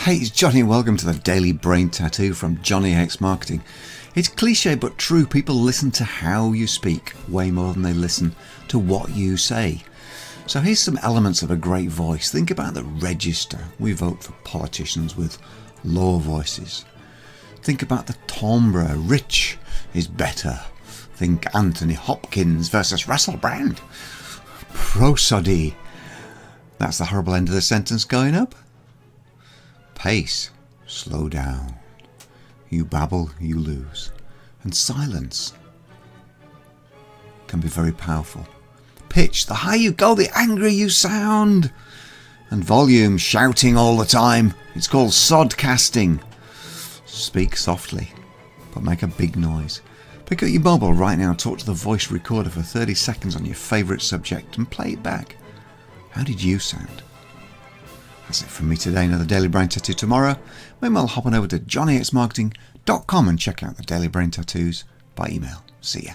Hey, it's Johnny and welcome to the Daily Brain Tattoo from Johnny X Marketing. It's cliche but true, people listen to how you speak way more than they listen to what you say. So here's some elements of a great voice. Think about the register. We vote for politicians with low voices. Think about the timbre. Rich is better. Think Anthony Hopkins versus Russell Brand. Prosody. That's the horrible end of the sentence going up. Pace, slow down. You babble, you lose. And silence can be very powerful. Pitch, the higher you go, the angrier you sound. And volume, shouting all the time. It's called sodcasting. Speak softly, but make a big noise. Pick up your mobile right now, talk to the voice recorder for 30 seconds on your favourite subject and play it back. How did you sound? That's it from me today. Another Daily Brain Tattoo tomorrow. Meanwhile, hop on over to johnnyxmarketing.com and check out the Daily Brain Tattoos by email. See ya.